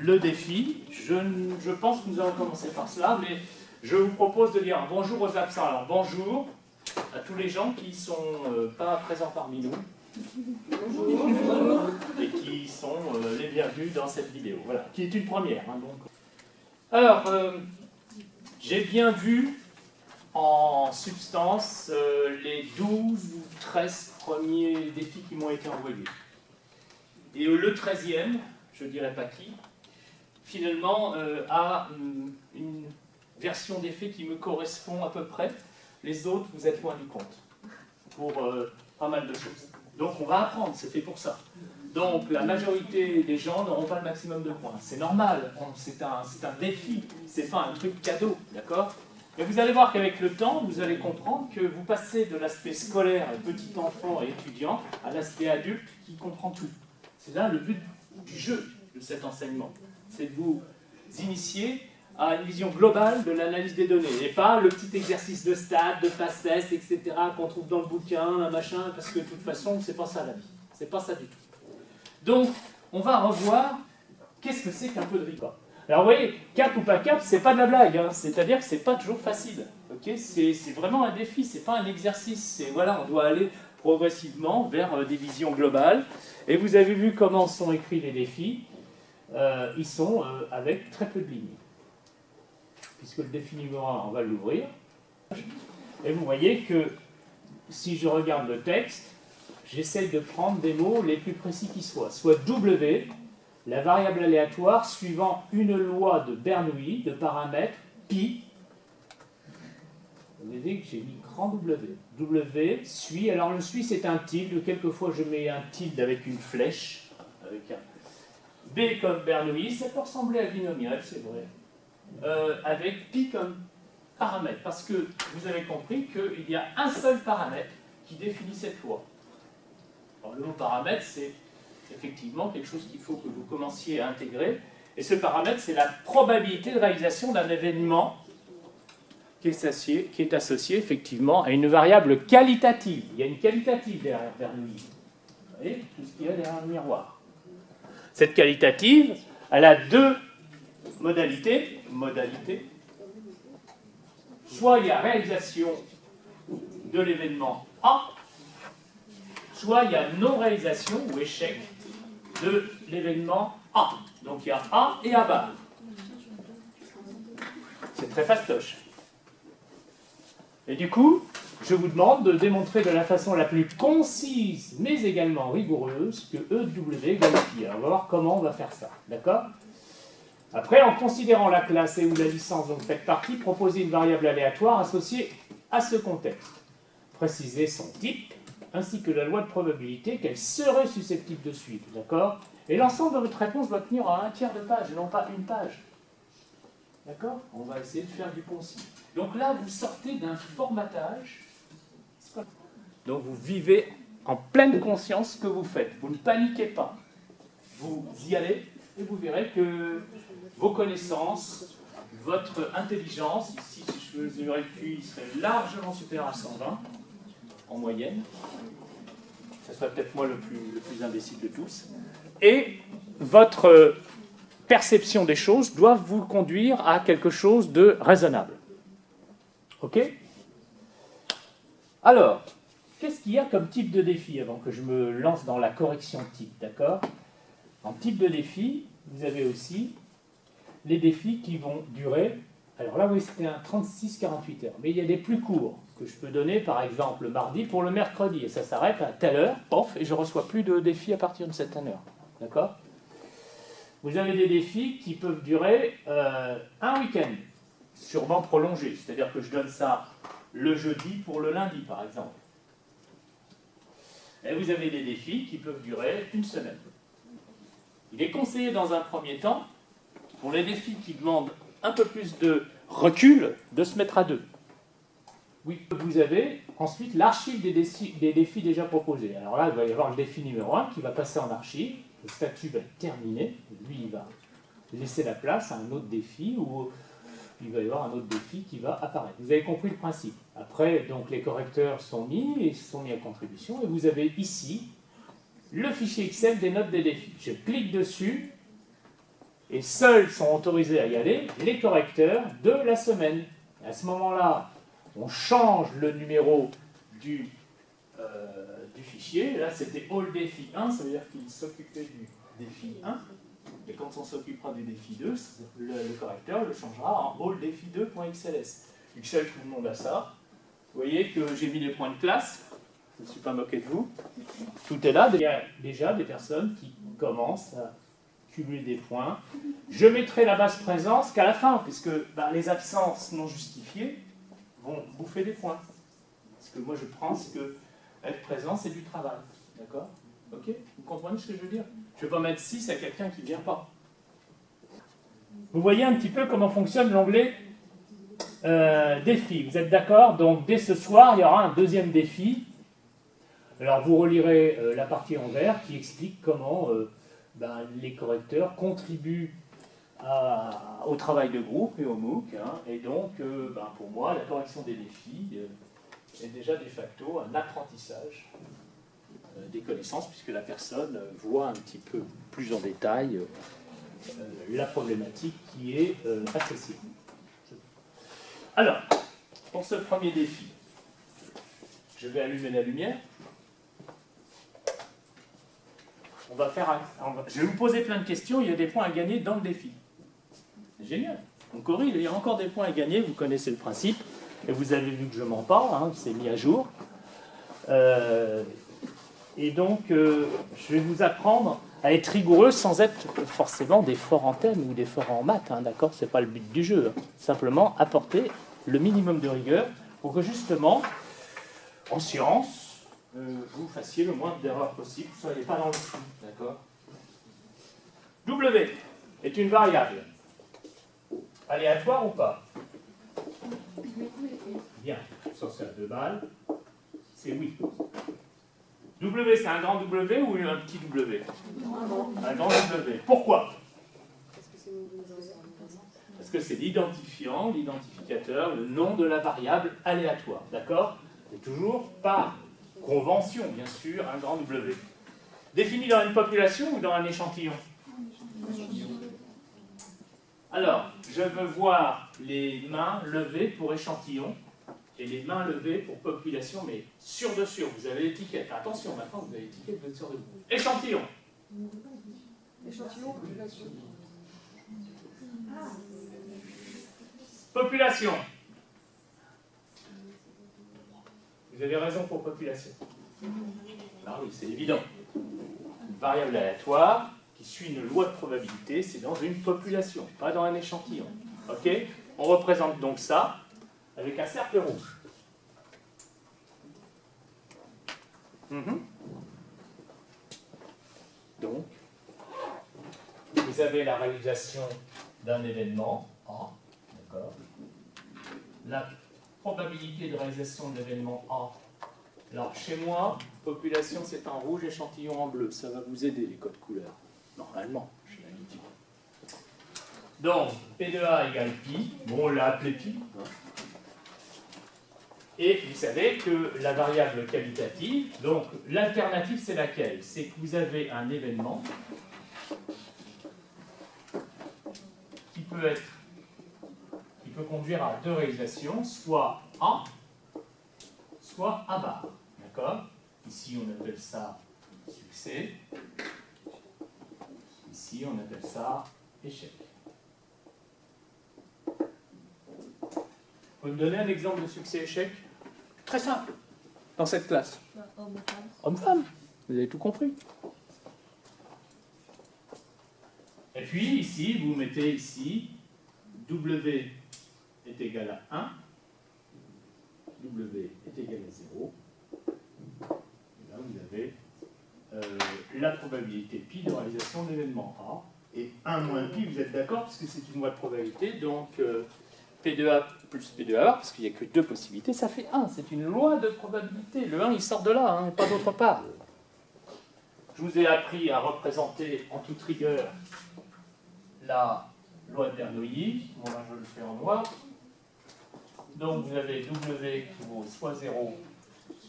le défi. Je pense que nous allons commencer par cela, mais je vous propose de dire bonjour aux absents. Alors bonjour à tous les gens qui ne sont pas présents parmi nous. Bonjour. Et qui sont les bienvenus dans cette vidéo, voilà, qui est une première. Hein, donc. Alors, j'ai bien vu en substance les 12 ou 13 premiers défis qui m'ont été envoyés. Et le 13e, je ne dirais pas qui, finalement a une version d'effet qui me correspond à peu près. Les autres, vous êtes loin du compte pour pas mal de choses. Donc on va apprendre, c'est fait pour ça. Donc la majorité des gens n'auront pas le maximum de points. C'est normal, c'est un défi, c'est pas un truc cadeau, d'accord? Mais vous allez voir qu'avec le temps, vous allez comprendre que vous passez de l'aspect scolaire, petit enfant et étudiant, à l'aspect adulte qui comprend tout. C'est là le but du jeu de cet enseignement. C'est de vous initier à une vision globale de l'analyse des données, et pas le petit exercice de stade, de faciès, etc., qu'on trouve dans le bouquin, un machin, parce que de toute façon, c'est pas ça la vie. C'est pas ça du tout. Donc, on va revoir qu'est-ce que c'est qu'un peu de record. Alors, vous voyez, cap ou pas cap, c'est pas de la blague, hein. C'est-à-dire que c'est pas toujours facile. Okay, c'est vraiment un défi, c'est pas un exercice. Voilà, on doit aller progressivement vers des visions globales. Et vous avez vu comment sont écrits les défis. Ils sont avec très peu de lignes. Puisque le défi numéro 1, on va l'ouvrir. Et vous voyez que si je regarde le texte, j'essaye de prendre des mots les plus précis qui soient. Soit W, la variable aléatoire suivant une loi de Bernoulli, de paramètre pi. Vous voyez que j'ai mis grand W. W suit, alors le suit c'est un tilde, quelquefois je mets un tilde avec une flèche, avec un B comme Bernoulli, ça peut ressembler à binomial, c'est vrai. Avec pi comme paramètre, parce que vous avez compris qu'il y a un seul paramètre qui définit cette loi. Alors, le mot paramètre, c'est effectivement quelque chose qu'il faut que vous commenciez à intégrer, et ce paramètre, c'est la probabilité de réalisation d'un événement qui est associé effectivement à une variable qualitative. Il y a une qualitative derrière Bernoulli. Vous voyez, tout ce qu'il y a derrière le miroir. Cette qualitative, elle a deux modalités. Soit il y a réalisation de l'événement A, soit il y a non-réalisation ou échec de l'événement A. Donc il y a A et A bar. C'est très fastoche. Et du coup, je vous demande de démontrer de la façon la plus concise, mais également rigoureuse, que E de W égale pi. Alors on va voir comment on va faire ça. D'accord ? Après, en considérant la classe et ou la licence dont vous faites partie, proposez une variable aléatoire associée à ce contexte. Précisez son type, ainsi que la loi de probabilité qu'elle serait susceptible de suivre. D'accord ? Et l'ensemble de votre réponse doit tenir à un tiers de page, et non pas une page. D'accord ? On va essayer de faire du concis. Donc là, vous sortez d'un formatage. Donc vous vivez en pleine conscience ce que vous faites. Vous ne paniquez pas. Vous y allez et vous verrez que vos connaissances, votre intelligence, ici si je mesurais le QI, il serait largement supérieur à 120 en moyenne. Ce serait peut-être moi le plus imbécile de tous. Et votre perception des choses doivent vous conduire à quelque chose de raisonnable. Ok ? Alors, qu'est-ce qu'il y a comme type de défi avant que je me lance dans la correction de type, d'accord ? En type de défi, vous avez aussi les défis qui vont durer. Alors là, oui, c'était un 36-48 heures. Mais il y a des plus courts que je peux donner, par exemple, le mardi pour le mercredi. Et ça s'arrête à telle heure, pof, et je ne reçois plus de défis à partir de cette heure. D'accord ? Vous avez des défis qui peuvent durer un week-end, sûrement prolongé. C'est-à-dire que je donne ça le jeudi pour le lundi, par exemple. Et vous avez des défis qui peuvent durer une semaine. Il est conseillé dans un premier temps, pour les défis qui demandent un peu plus de recul, de se mettre à deux. Oui, vous avez ensuite l'archive des défis déjà proposés. Alors là, il va y avoir le défi numéro 1 qui va passer en archive. Le statut va être terminé. Lui, il va laisser la place à un autre défi ou il va y avoir un autre défi qui va apparaître. Vous avez compris le principe. Après, donc, les correcteurs sont mis à contribution et vous avez ici le fichier Excel des notes des défis. Je clique dessus Et seuls sont autorisés à y aller les correcteurs de la semaine. Et à ce moment-là, on change le numéro du fichier. Là, c'était all défi 1, ça veut dire qu'il s'occupait du défi 1. Et quand on s'occupera du défi 2, le correcteur le changera en all défi 2.xls. XL, tout le monde a ça. Vous voyez que j'ai mis les points de classe. Je ne me suis pas moqué de vous. Tout est là. Il y a déjà des personnes qui commencent à cumuler des points. Je mettrai la base présence qu'à la fin, puisque les absences non justifiées vont bouffer des points. Parce que moi, je pense que être présent, c'est du travail. D'accord? Ok? Vous comprenez ce que je veux dire? Je ne vais pas mettre 6 à quelqu'un qui ne vient pas. Vous voyez un petit peu comment fonctionne l'onglet défi. Vous êtes d'accord? Donc, dès ce soir, il y aura un deuxième défi. Alors, vous relirez la partie en vert qui explique comment les correcteurs contribuent au travail de groupe et au MOOC. Et donc, pour moi, la correction des défis est déjà de facto un apprentissage des connaissances, puisque la personne voit un petit peu plus en détail la problématique qui est accessible. Alors, pour ce premier défi, je vais allumer la lumière. Je vais vous poser plein de questions, il y a des points à gagner dans le défi. C'est génial. Donc, il y a encore des points à gagner, vous connaissez le principe, et vous avez vu que je m'en parle, c'est mis à jour. Et donc, je vais vous apprendre à être rigoureux sans être forcément des forts en thème ou des forts en maths, d'accord? Ce n'est pas le but du jeu. Simplement apporter le minimum de rigueur pour que justement, en sciences, vous fassiez le moins d'erreurs possible, vous ne soyez pas dans le flou, d'accord? W est une variable. Aléatoire ou pas? Bien, ça c'est à 2 balles. C'est oui. W, c'est un grand W ou un petit W? Un grand W. Pourquoi? Parce que c'est l'identifiant, l'identificateur, le nom de la variable aléatoire. D'accord? Et toujours par convention, bien sûr, un grand W. Défini dans une population ou dans un échantillon? Alors, je veux voir les mains levées pour échantillon et les mains levées pour population, mais sûr de sûr, vous avez l'étiquette. Attention, maintenant vous avez l'étiquette, vous êtes sûr de vous. Échantillon. Échantillon, population. Population. Vous avez raison pour population. Ah oui, c'est évident. Une variable aléatoire qui suit une loi de probabilité, c'est dans une population, pas dans un échantillon. Ok? On représente donc ça avec un cercle rouge. Donc, vous avez la réalisation d'un événement A, d'accord? La probabilité de réalisation de l'événement A. Alors, chez moi, population c'est en rouge, échantillon en bleu. Ça va vous aider, les codes couleurs. Normalement, j'ai l'habitude. Donc, P de A égale pi. Bon, on l'a appelé pi. Et vous savez que la variable qualitative, donc l'alternative c'est laquelle? C'est que vous avez un événement qui peut conduire à 2 réalisations, soit A, soit A bar. D'accord? Ici on appelle ça succès. Ici on appelle ça échec. Vous pouvez me donner un exemple de succès-échec? Très simple, dans cette classe. Homme-femme. Homme-femme, vous avez tout compris. Et puis ici, vous mettez ici W est égal à 1, W est égal à 0. Et là, vous avez la probabilité pi de réalisation de l'événement A. Et 1 moins pi, vous êtes d'accord, parce que c'est une loi de probabilité, donc P de A plus P de A, parce qu'il n'y a que 2 possibilités, ça fait 1. C'est une loi de probabilité. Le 1, il sort de là, et pas d'autre part. Je vous ai appris à représenter en toute rigueur la loi de Bernoulli. Bon, là, je le fais en noir. Donc, vous avez W qui vaut soit 0,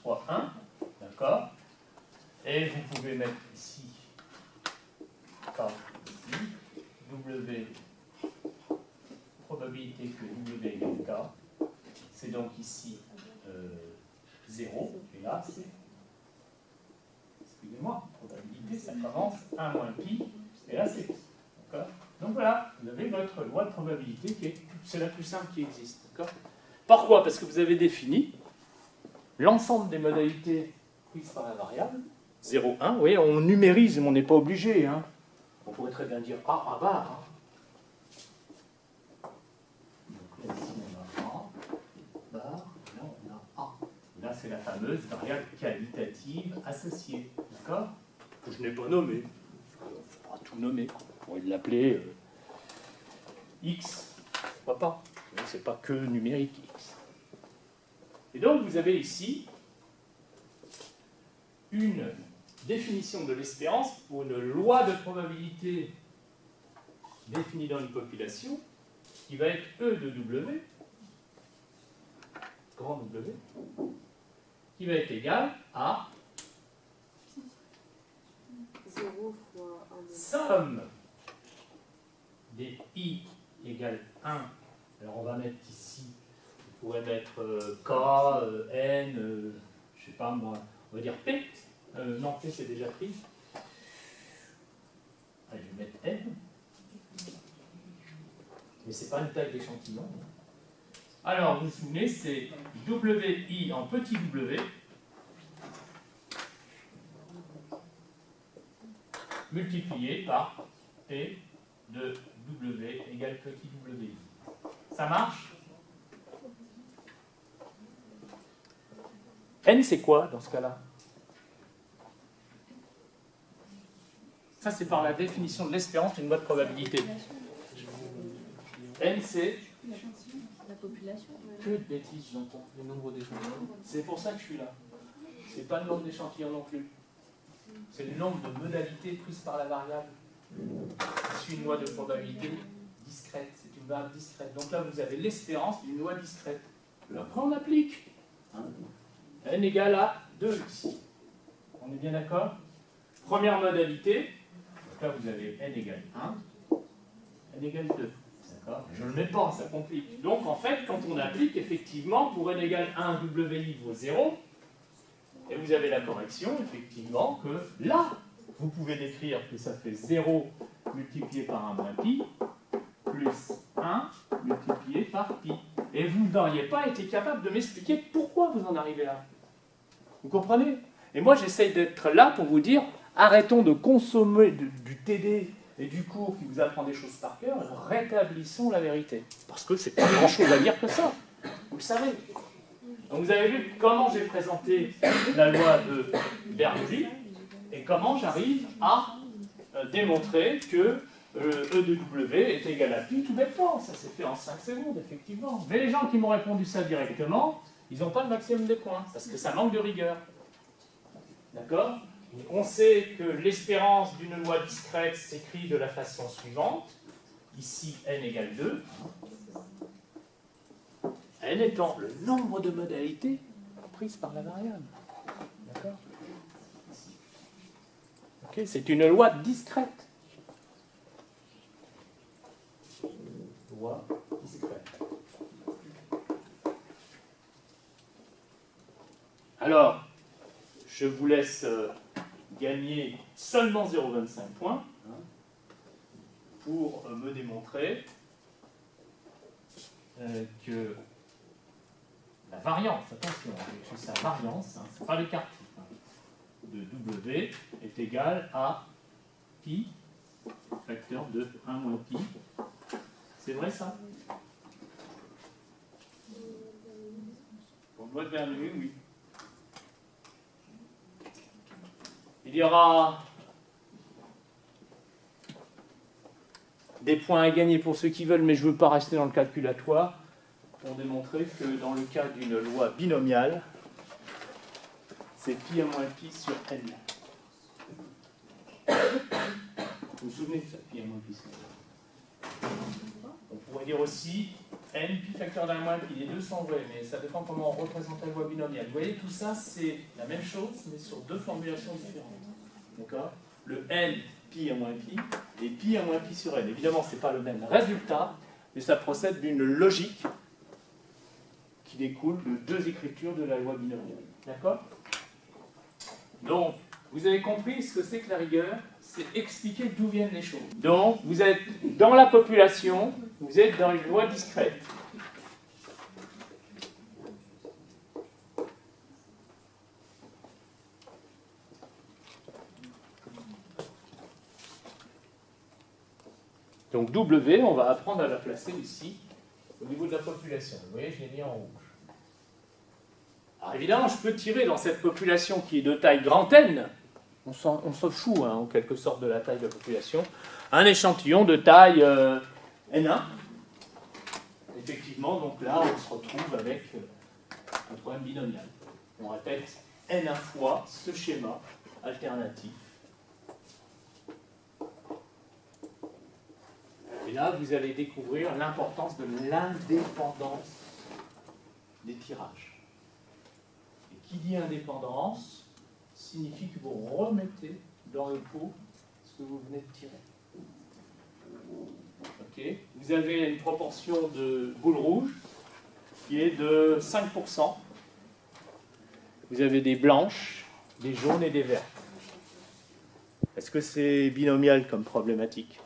soit 1. D'accord? Et vous pouvez mettre ici, ici, W donc ici 0, et là c'est, excusez-moi, probabilité, ça commence 1 moins pi, et là c'est x. D'accord? Donc voilà, vous avez votre loi de probabilité qui est, c'est la plus simple qui existe. D'accord? Pourquoi? Parce que vous avez défini l'ensemble des modalités prises par la variable, 0, 1, vous voyez, on numérise, mais on n'est pas obligé. Hein. On pourrait très bien dire A à barre. Hein. Donc là, ici, on a A, barre, là, on a A. Et là, c'est la fameuse variable qualitative associée. D'accord? Que je n'ai pas nommée. On ne faut pas tout nommer. On pourrait l'appeler X. Pourquoi pas? C'est pas que numérique X. Et donc, vous avez ici une définition de l'espérance pour une loi de probabilité définie dans une population qui va être E de W, grand W, qui va être égal à 0 fois 1. somme des I égale 1. Alors on va mettre ici, on pourrait mettre K, N, je sais pas moi, on va dire P. Non, P c'est déjà pris. Allez, je vais mettre N. Mais c'est pas une taille d'échantillon. Alors, vous vous souvenez, c'est WI en petit w multiplié par P de W égale petit WI. Ça marche? N, c'est quoi dans ce cas-là? Ça, c'est par la définition de l'espérance d'une loi de probabilité. N, c'est La population. que de bêtises, j'entends. Le nombre d'échantillons. C'est pour ça que je suis là. C'est pas le nombre d'échantillons non plus. C'est le nombre de modalités prises par la variable. C'est une loi de probabilité discrète. C'est une variable discrète. Donc là, vous avez l'espérance d'une loi discrète. Après, on applique. N égale à 2 ici. On est bien d'accord? Première modalité. Donc là, vous avez N égale 1. N égale 2. D'accord? Je ne le mets pas, ça complique. Donc en fait, quand on applique, effectivement, pour N égale 1, WI vaut 0. Et vous avez la correction, effectivement, que là, vous pouvez décrire que ça fait 0 multiplié par 1 moins pi, plus 1 multiplié par pi. Et vous n'auriez pas été capable de m'expliquer pourquoi vous en arrivez là. Vous comprenez? Et moi, j'essaye d'être là pour vous dire, arrêtons de consommer du TD et du cours qui vous apprend des choses par cœur, rétablissons la vérité. Parce que c'est pas grand-chose à dire que ça. Vous le savez. Donc vous avez vu comment j'ai présenté la loi de Bernoulli et comment j'arrive à démontrer que E de W est égal à pi tout bêtement. Ça s'est fait en 5 secondes, effectivement. Mais les gens qui m'ont répondu ça directement, ils n'ont pas le maximum des points, parce que ça manque de rigueur. D'accord? On sait que l'espérance d'une loi discrète s'écrit de la façon suivante. Ici, n égale 2. N étant le nombre de modalités prises par la variable. D'accord? Ok, c'est une loi discrète. Loi discrète. Alors, je vous laisse gagner seulement 0,25 points pour me démontrer que la variance, attention, c'est sa variance, c'est pas l'écart de W est égal à pi, facteur de 1 moins pi. C'est vrai ça? Pour loi de Bernoulli, oui. Il y aura des points à gagner pour ceux qui veulent, mais je ne veux pas rester dans le calculatoire pour démontrer que dans le cas d'une loi binomiale, c'est pi à moins pi sur n. Vous vous souvenez de ça, pi à moins pi sur n? On pourrait dire aussi n pi facteur d'un moins pi. Les deux sont vrais, mais ça dépend comment on représente la loi binomiale. Vous voyez, tout ça, c'est la même chose, mais sur deux formulations différentes. D'accord? Le n pi à moins pi et pi à moins pi sur n. Évidemment, ce n'est pas le même résultat, mais ça procède d'une logique qui découle de deux écritures de la loi binomiale. D'accord? Donc, vous avez compris ce que c'est que la rigueur? C'est expliquer d'où viennent les choses. Donc, vous êtes dans la population, vous êtes dans une loi discrète. Donc W, on va apprendre à la placer ici, au niveau de la population. Vous voyez, je l'ai mis en rouge. Alors évidemment, je peux tirer dans cette population qui est de taille grand N, on s'en fout hein, en quelque sorte de la taille de la population, un échantillon de taille N1. Effectivement, donc là, on se retrouve avec un problème binomial. On répète N1 fois ce schéma alternatif. Et là, vous allez découvrir l'importance de l'indépendance des tirages. Et qui dit indépendance signifie que vous remettez dans le pot ce que vous venez de tirer. Okay. Vous avez une proportion de boules rouges qui est de 5%. Vous avez des blanches, des jaunes et des vertes. Est-ce que c'est binomial comme problématique?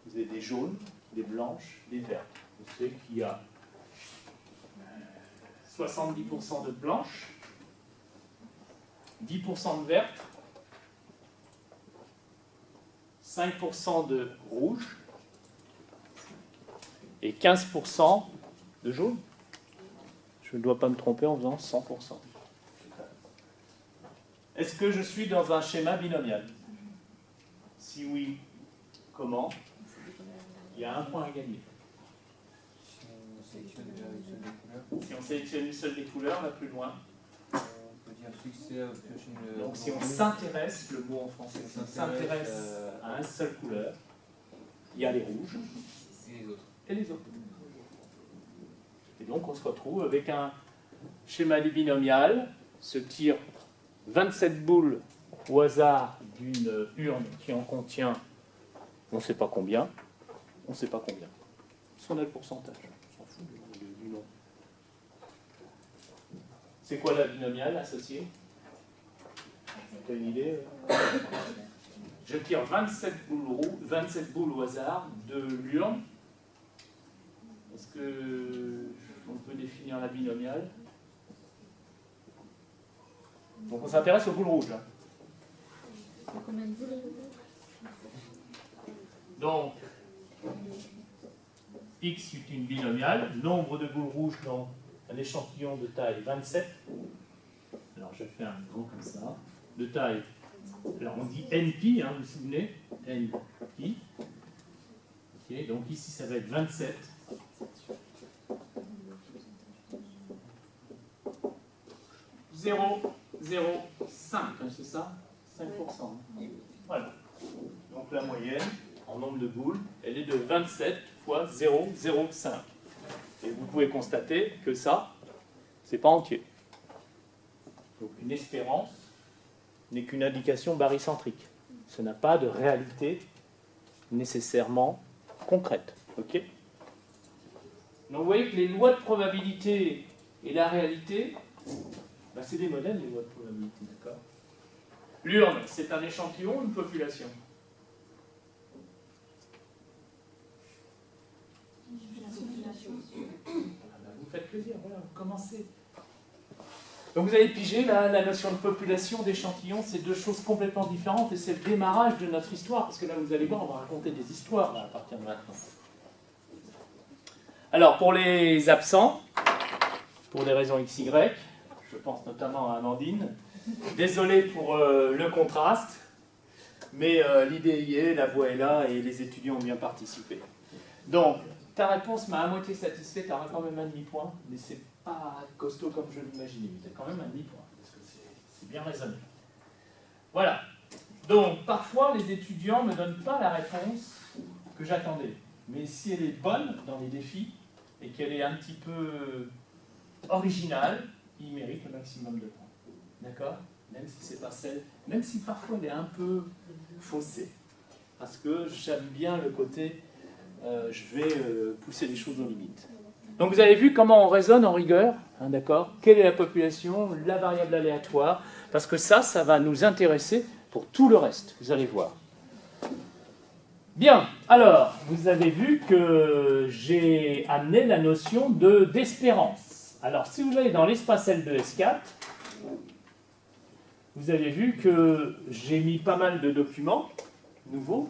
Vous avez des jaunes, des blanches, des vertes. Vous savez qu'il y a 70% de blanches, 10% de vertes, 5% de rouge et 15% de jaune. Je ne dois pas me tromper en faisant 100%. Est-ce que je suis dans un schéma binomial? Si oui, comment? Il y a un point à gagner. Si on sélectionne une seule des couleurs, la plus loin. On peut dire succès. Donc si on s'intéresse, le mot en français, si on s'intéresse à une seule couleur, il y a les rouges et les autres. Et donc on se retrouve avec un schéma binomial, se tire 27 boules au hasard d'une urne qui en contient on ne sait pas combien. On ne sait pas combien. Si on a le pourcentage, on s'en fout du nom. C'est quoi la binomiale associée? Tu as une idée? Je tire 27 boules au hasard de l'urne. Est-ce qu'on peut définir la binomiale? Donc on s'intéresse aux boules rouges. Combien de boules? Donc, X est une binomiale, nombre de boules rouges dans un échantillon de taille 27. Alors je fais un grand comme ça, de taille, alors on dit NP, hein, vous vous souvenez, NP. Okay, donc ici ça va être 27. « 0,05, c'est ça? 5%. Voilà. Donc la moyenne, en nombre de boules, elle est de 27 fois 0,05. Et vous pouvez constater que ça, c'est pas entier. Donc une espérance n'est qu'une indication barycentrique. Ça n'a pas de réalité nécessairement concrète. Ok? Donc vous voyez que les lois de probabilité et la réalité, bah, c'est des modèles, les lois de probabilité, d'accord? L'urne, c'est un échantillon ou une population? Vous faites plaisir, voilà, vous commencez. Donc vous avez pigé la notion de population, d'échantillon, c'est deux choses complètement différentes et c'est le démarrage de notre histoire, parce que là vous allez voir, on va raconter des histoires là, à partir de maintenant. Alors pour les absents, pour des raisons XY, je pense notamment à Amandine, désolé pour le contraste, mais l'idée y est, la voix est là et les étudiants ont bien participé. Donc, ta réponse m'a à moitié satisfait, tu auras quand même un demi-point, mais c'est pas costaud comme je l'imaginais, mais tu as quand même un demi-point, parce que c'est bien raisonné. Voilà. Donc, parfois, les étudiants ne me donnent pas la réponse que j'attendais. Mais si elle est bonne dans les défis, et qu'elle est un petit peu originale, il mérite le maximum de points. D'accord? Même si c'est pas celle, même si parfois elle est un peu faussée. Parce que j'aime bien le côté, je vais pousser les choses aux limites. Donc vous avez vu comment on raisonne en rigueur, hein, d'accord? Quelle est la population, la variable aléatoire, parce que ça va nous intéresser pour tout le reste, vous allez voir. Bien, alors, vous avez vu que j'ai amené la notion d'espérance. Alors, si vous allez dans l'espace L2S4, vous avez vu que j'ai mis pas mal de documents nouveaux.